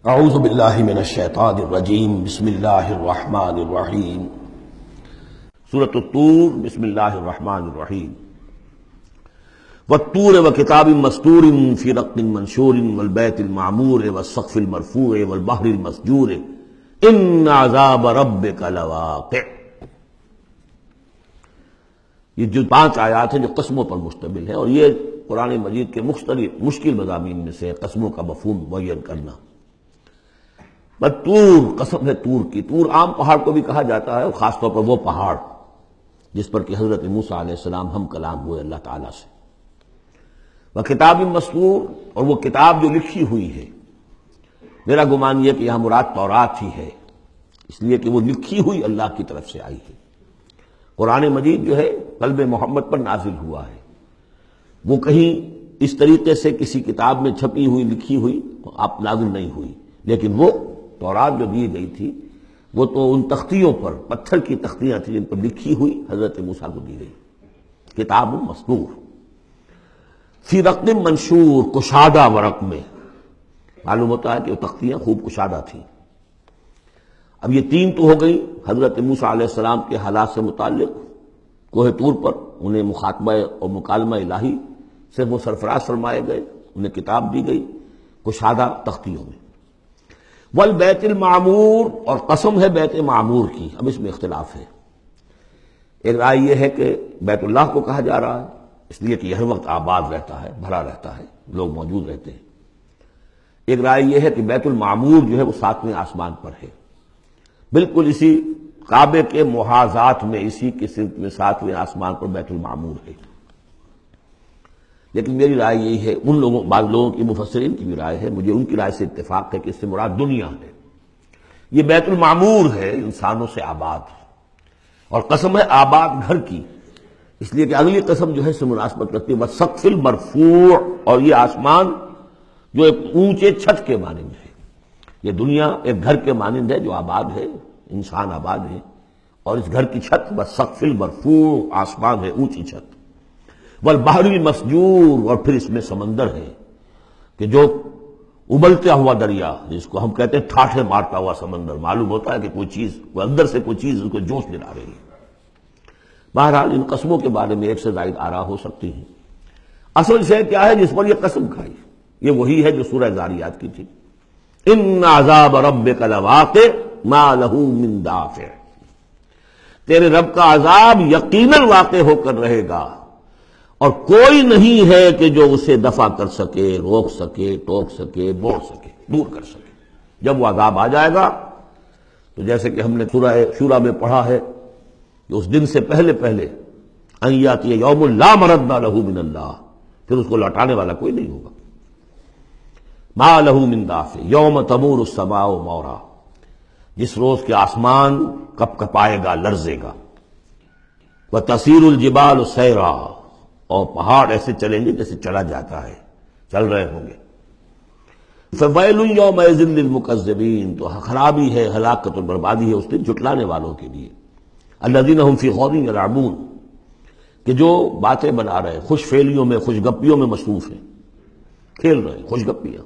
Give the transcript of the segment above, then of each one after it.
اعوذ باللہ من الشیطان الرجیم بسم اللہ الرحمن الرحیم سورۃ الطور بسم اللہ الرحمن الرحیم والطور وکتاب مسطور فی رق منشور والبیت المعمور والسقف المرفوع والبحر المسجور ان عذاب ربک لواقع۔ یہ جو 5 آیات ہیں جو قسموں پر مشتمل ہیں، اور یہ قرآن مجید کے مختلف مشکل مضامین میں سے قسموں کا مفہوم معین کرنا۔ طور، قسم ہے طور کی۔ طور عام پہاڑ کو بھی کہا جاتا ہے، اور خاص طور پر وہ پہاڑ جس پر کہ حضرت موسیٰ علیہ السلام ہم کلام ہوئے اللہ تعالیٰ سے۔ وکتاب مسطور، اور وہ کتاب جو لکھی ہوئی ہے۔ میرا گمان یہ کہ یہاں مراد تورات ہی ہے، اس لیے کہ وہ لکھی ہوئی اللہ کی طرف سے آئی ہے۔ قرآن مجید جو ہے قلب محمد پر نازل ہوا ہے، وہ کہیں اس طریقے سے کسی کتاب میں چھپی ہوئی لکھی ہوئی آپ نازل نہیں ہوئی، لیکن وہ تورات جو دی گئی تھی وہ تو ان تختیوں پر، پتھر کی تختیاں تھیں جن پر لکھی ہوئی حضرت موسیٰ کو دی گئی۔ کتاب مسطور فی رق منشور، کشادہ ورق میں۔ معلوم ہوتا ہے کہ وہ تختیاں خوب کشادہ تھیں۔ اب یہ 3 تو ہو گئی حضرت موسیٰ علیہ السلام کے حالات سے متعلق۔ کوہ طور پر انہیں مخاطبہ اور مکالمہ الہی سے وہ سرفراز فرمائے گئے، انہیں کتاب دی گئی کشادہ تختیوں میں۔ والبیت المعمور، اور قسم ہے بیت معمور کی۔ اب اس میں اختلاف ہے۔ ایک رائے یہ ہے کہ بیت اللہ کو کہا جا رہا ہے، اس لیے کہ ہر وقت آباد رہتا ہے، بھرا رہتا ہے، لوگ موجود رہتے ہیں۔ ایک رائے یہ ہے کہ بیت المعمور جو ہے وہ 7ویں آسمان پر ہے، بالکل اسی کعبے کے محاذات میں، اسی کی سمت میں 7ویں آسمان پر بیت المعمور ہے۔ لیکن میری رائے یہی ہے، بعض لوگوں کی مفسرین کی بھی رائے ہے، مجھے ان کی رائے سے اتفاق ہے کہ اس سے مراد دنیا ہے۔ یہ بیت المعمور ہے انسانوں سے آباد، اور قسم ہے آباد گھر کی، اس لیے کہ اگلی قسم جو ہے اس سے مناسبت رکھتی ہے والسقف المرفوع، اور یہ آسمان جو ایک اونچے چھت کے مانند ہے۔ یہ دنیا ایک گھر کے مانند ہے جو آباد ہے، انسان آباد ہے، اور اس گھر کی چھت والسقف المرفوع، آسمان ہے اونچی چھت۔ والبحر المسجور، اور پھر اس میں سمندر ہے کہ جو ابلتا ہوا دریا، جس کو ہم کہتے ہیں ٹھاٹھے مارتا ہوا سمندر، معلوم ہوتا ہے کہ کوئی چیز، کوئی اندر سے کوئی چیز اس کو جوش دلا رہی ہے۔ بہرحال ان قسموں کے بارے میں 1 سے زائد آراء ہو سکتی ہیں۔ اصل شے کیا ہے جس پر یہ قسم کھائی؟ یہ وہی ہے جو سورہ ذاریات کی تھی، ان عذاب ربک لواقع ما لہ من دافع۔ تیرے رب کا عذاب یقیناً واقع ہو کر رہے گا، اور کوئی نہیں ہے کہ جو اسے دفع کر سکے، روک سکے، ٹوک سکے، موڑ سکے، دور کر سکے۔ جب وہ عذاب آ جائے گا تو جیسے کہ ہم نے سورہ شورى میں پڑھا ہے کہ اس دن سے پہلے ان یاتی یوم لا مرد لہ من اللہ، پھر اس کو لوٹانے والا کوئی نہیں ہوگا۔ ما لہ من دافع یوم تمور السماء مورا، جس روز کے آسمان کپ کپائے گا، لرزے گا۔ وتصیر الجبال سیرا، اور پہاڑ ایسے چلیں گے جیسے چلا جاتا ہے، چل رہے ہوں گے۔ فویل یومئذ للمکذبین، تو خرابی ہے، ہلاکت اور بربادی ہے اس دن جھٹلانے والوں کے لیے۔ الذین هم فی غور یلعبون، کہ جو باتیں بنا رہے، خوش فعلیوں میں، خوش گپیوں میں مصروف ہیں، کھیل رہے ہیں خوش گپیاں۔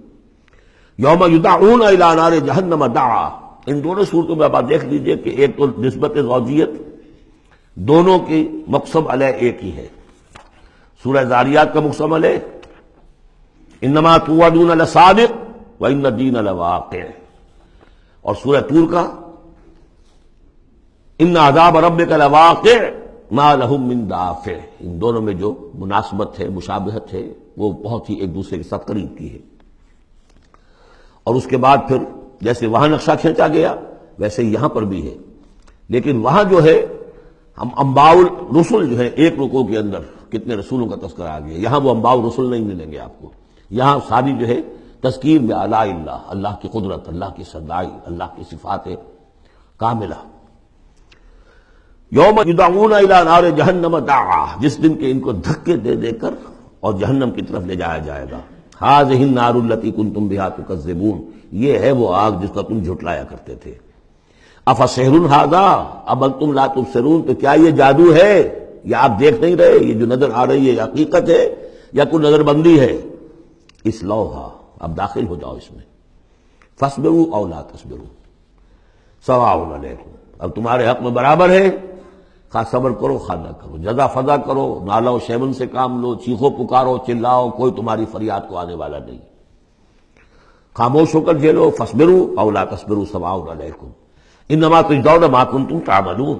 یوم یدعون الی نار جہنم دعا، ان دونوں صورتوں میں آپ دیکھ لیجئے کہ ایک تو نسبت زوجیت، دونوں کی مقسم علیہ ایک ہی ہے۔ سورہ ذاریات کا مقسم علیہ انما توعدون لصادق وان الدین لواقع، اور سورہ طور کا ان عذاب ربک لواقع ما لہم من دافع۔ ان دونوں میں جو مناسبت ہے، مشابہت ہے، وہ بہت ہی ایک دوسرے کے ساتھ قریب کی ہے۔ اور اس کے بعد پھر جیسے وہاں نقشہ کھینچا گیا ویسے یہاں پر بھی ہے، لیکن وہاں جو ہے ہم انباء الرسل جو ہے ایک رکوع کے اندر کتنے رسولوں کا تذکرہ آ گیا، یہاں وہ انباء الرسل نہیں ملیں گے آپ کو۔ یہاں ساری جو ہے تذکیر بآلاء اللہ، اللہ کی قدرت، اللہ کی صدائی، اللہ کی صفات کاملہ۔ یوم یدعون الی نار جہنم دعا، جس دن کے ان کو دھکے دے دے کر اور جہنم کی طرف لے جایا جائے گا۔ ھذہ النار التی کنتم بہا تکذبون، یہ ہے وہ آگ جس کا تم جھٹلایا کرتے تھے۔ افسحر ھذا ام انتم لا تبصرون، تو کیا یہ جادو ہے، یا آپ دیکھ نہیں رہے، یہ جو نظر آ رہی ہے حقیقت ہے یا کوئی نظر بندی ہے؟ اس لوحہ، اب داخل ہو جاؤ اس میں۔ فاصبروا او لا تصبروا سواء علیکم، اب تمہارے حق میں برابر ہے، خواہ صبر کرو خواہ نہ کرو، جزا فضا کرو، نالا و شیون سے کام لو، چیخو پکارو چلاؤ، کوئی تمہاری فریاد کو آنے والا نہیں، خاموش ہو کر جھیلو، فاصبروا او لا تصبروا سواء علیکم انما تجزون ما کنتم تعملون،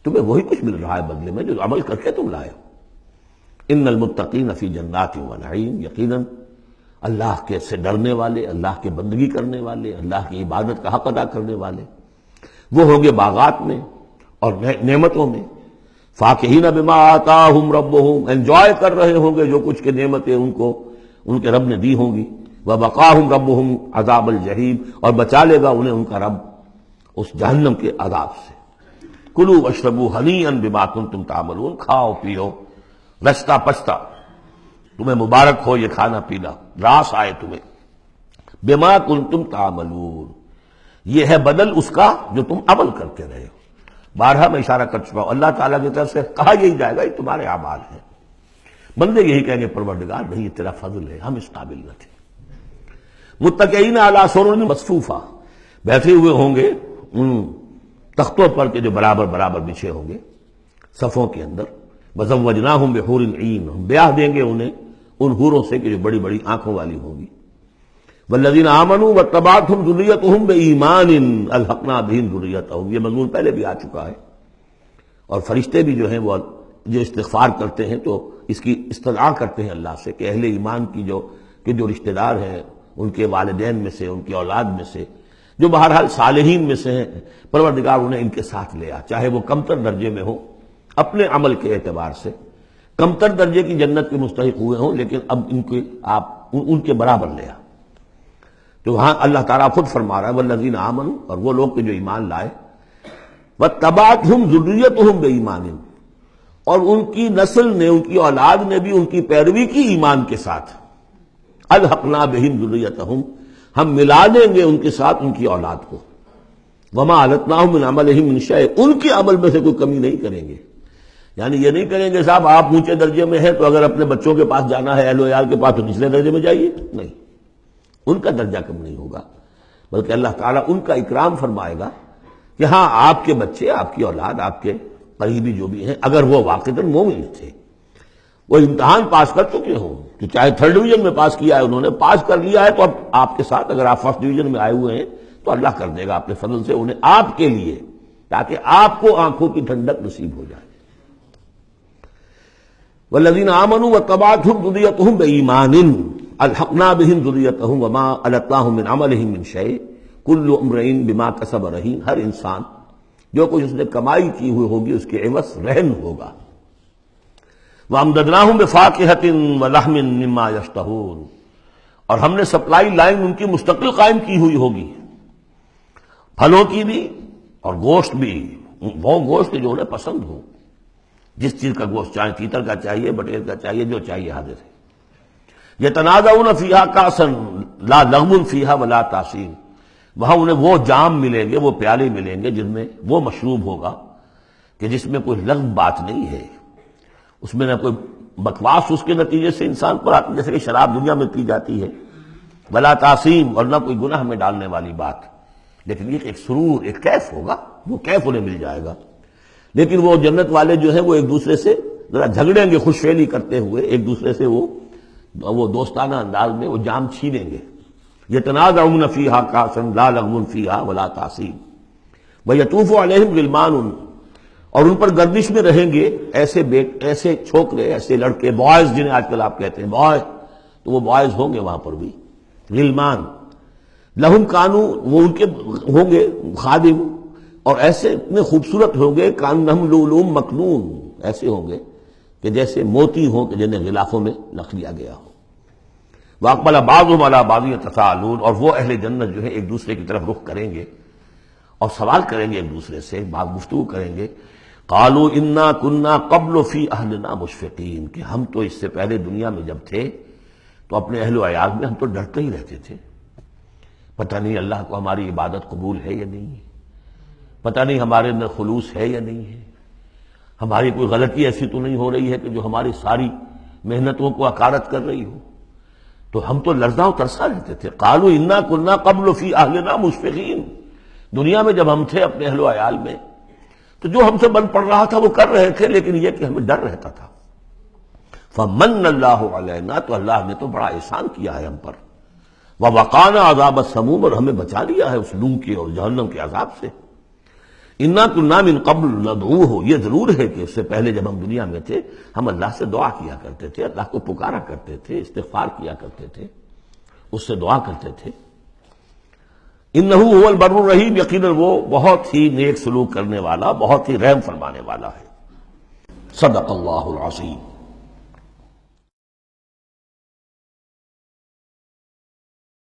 تمہیں وہی کچھ مل رہا ہے بدلے میں جو عمل کر کے تم لائے ہو۔ ان المتقین فی جنات و نعیم، یقیناً اللہ کے سے ڈرنے والے، اللہ کے بندگی کرنے والے، اللہ کی عبادت کا حق ادا کرنے والے، وہ ہوں گے باغات میں اور نعمتوں میں، فاکہین بما آتاہم ربہم، انجوائے کر رہے ہوں گے جو کچھ کے نعمتیں ان کو ان کے رب نے دی ہوں گی، وبقاہم ربہم عذاب الجحیم، اور بچا لے گا انہیں ان کا رب اس جہنم کے عذاب سے۔ کلوا واشربوا ہنیئا بما کنتم تعملون، کھاؤ پیو رچتا پچتا، تمہیں مبارک ہو یہ کھانا پینا، راس آئے تمہیں، بما کنتم تعملون، یہ ہے بدل اس کا جو تم عمل کرتے رہے ہو۔ بارہا میں اشارہ کر چکا ہوں، اللہ تعالیٰ کی طرف سے کہا یہی جائے گا یہ تمہارے اعمال ہیں، بندے یہی کہیں گے پروردگار نہیں یہ تیرا فضل ہے، ہم اس قابل نہ تھے۔ متکئین علی سرر مصفوفہ، بیٹھے ہوئے ہوں گے ان تختوں پر کے جو برابر برابر بچھے ہوں گے صفوں کے اندر، وزوجناہم بحور عین، ہم بیاہ دیں گے انہیں ان حوروں سے کہ جو بڑی بڑی آنکھوں والی ہوں گی۔ والذین آمنوا واتبعتہم ذریتہم بایمان الحقنا بہم ذریتہم، یہ مضمون پہلے بھی آ چکا ہے، اور فرشتے بھی جو ہیں وہ جو استغفار کرتے ہیں تو اس کی استدعا کرتے ہیں اللہ سے کہ اہل ایمان کی جو رشتہ دار ہیں ان کے والدین میں سے، ان کی اولاد میں سے، جو بہرحال صالحین میں سے ہیں، پروردگار انہیں ان کے ساتھ لے آ، چاہے وہ کمتر درجے میں ہوں اپنے عمل کے اعتبار سے، کمتر درجے کی جنت کے مستحق ہوئے ہوں، لیکن اب ان کے آپ ان کے برابر لے آ۔ تو وہاں اللہ تعالیٰ خود فرما رہا ہے والذین آمنوا، اور وہ لوگ کہ جو ایمان لائے، واتبعتہم ذریتہم بایمان، اور ان کی نسل نے، ان کی اولاد نے بھی ان کی پیروی کی ایمان کے ساتھ، الحقنا بہم ذریتہم، ہم ملا دیں گے ان کے ساتھ ان کی اولاد کو، وما علتناہم من عملہم من شیء، ان کے عمل میں سے کوئی کمی نہیں کریں گے، یعنی یہ نہیں کریں گے صاحب آپ اونچے درجے میں ہیں تو اگر اپنے بچوں کے پاس جانا ہے اہل و عیال کے پاس تو نچلے درجے میں جائیے، نہیں، ان کا درجہ کم نہیں ہوگا، بلکہ اللہ تعالیٰ ان کا اکرام فرمائے گا کہ ہاں آپ کے بچے، آپ کی اولاد، آپ کے قریبی جو بھی ہیں، اگر وہ واقعتاً مومن تھے، وہ امتحان پاس کر چکے ہوں، کہ چاہے 3rd ڈویژن میں پاس کیا ہے انہوں نے، پاس کر لیا ہے تو اب آپ کے ساتھ، اگر آپ 1st ڈویژن میں آئے ہوئے ہیں تو اللہ کر دے گا اپنے فضل سے انہیں آپ کے لیے، تاکہ آپ کو آنکھوں کی ٹھنڈک نصیب ہو جائے۔ والذین آمنوا واتبعتہم ذریتہم بایمان الحقنا بہم ذریتہم وما علتناہم من عملہم من شیء کل امرئ بما کسب رہین، ہر انسان جو کچھ اس نے کمائی کی ہوئی ہوگی اس کے عوض رہن ہوگا۔ وَأَمْدَدْنَاهُمْ بِفَاكِهَةٍ وَلَحْمٍ مِّمَّا يَشْتَهُونَ، اور ہم نے سپلائی لائن ان کی مستقل قائم کی ہوئی ہوگی، پھلوں کی بھی اور گوشت بھی، وہ گوشت جو انہیں پسند ہو، جس چیز کا گوشت چاہے، تیتر کا چاہیے، بٹیر کا چاہیے، جو چاہیے حاضر ہے۔ يَتَنَازَعُونَ فِيهَا كَأْسًا لَا لَغْوٌ فِيهَا وَلَا تَأْثِيمٌ، وہاں انہیں وہ جام ملیں گے، وہ پیالے ملیں گے جن میں وہ مشروب ہوگا کہ جس میں کوئی لغو بات نہیں ہے، اس میں نہ کوئی بکواس اس کے نتیجے سے انسان پر آتی جیسے کہ شراب دنیا میں پی جاتی ہے، ولا تعصیم، اور نہ کوئی گناہ میں ڈالنے والی بات، لیکن یہ ایک سرور، ایک کیف ہوگا، وہ کیف انہیں مل جائے گا۔ لیکن وہ جنت والے جو ہیں وہ ایک دوسرے سے ذرا جھگڑیں گے، خوش فعلی کرتے ہوئے ایک دوسرے سے وہ دوستانہ انداز میں وہ جام چھینیں گے۔ یتنازعون فیہا کأسا لا لغو فیہا ولا تعصیم ویطوف علیہم غلمان، اور ان پر گردش میں رہیں گے ایسے چھوکرے، ایسے لڑکے، بوائز جنہیں آج کل آپ کہتے ہیں بوائے، تو وہ بوائز ہوں گے وہاں پر بھی، غلمان، لہم کانو، وہ ان کے ہوں گے خادم، اور ایسے اتنے خوبصورت ہوں گے، کانہم لؤلؤ مکنون، ایسے ہوں گے کہ جیسے موتی ہوں کہ جنہیں غلافوں میں رکھ لیا گیا ہو۔ واقبل بعضهم على بعض يتساءلون، اور وہ اہل جنت جو ہے ایک دوسرے کی طرف رخ کریں گے اور سوال کریں گے ایک دوسرے سے، بات گفتگو کریں گے، قالوا انا كنا قبل في اهلنا مشفقین، کہ ہم تو اس سے پہلے دنیا میں جب تھے تو اپنے اہل و عیال میں ہم تو ڈرتے ہی رہتے تھے، پتہ نہیں اللہ کو ہماری عبادت قبول ہے یا نہیں ہے، پتہ نہیں ہمارے اندر خلوص ہے یا نہیں ہے، ہماری کوئی غلطی ایسی تو نہیں ہو رہی ہے کہ جو ہماری ساری محنتوں کو اکارت کر رہی ہو۔ تو ہم تو لرزاں و ترسا رہتے تھے. قالوا انا كنا قبل فی اہلنا مشفقین. دنیا میں جب ہم تھے اپنے اہل و عیال میں تو جو ہم سے بن پڑ رہا تھا وہ کر رہے تھے، لیکن یہ کہ ہمیں ڈر رہتا تھا. فمن اللہ علینا، تو اللہ نے تو بڑا احسان کیا ہے ہم پر. ووقانا عذاب السموم، اور ہمیں بچا لیا ہے اس لو کے اور جہنم کے عذاب سے. انا كنا من قبل ندعوہ، یہ ضرور ہے کہ اس سے پہلے جب ہم دنیا میں تھے ہم اللہ سے دعا کیا کرتے تھے، اللہ کو پکارا کرتے تھے، استغفار کیا کرتے تھے، اس سے دعا کرتے تھے. انہ هو البر الرحیم، یقیناً وہ بہت ہی نیک سلوک کرنے والا، بہت ہی رحم فرمانے والا ہے. صدق اللہ العظیم.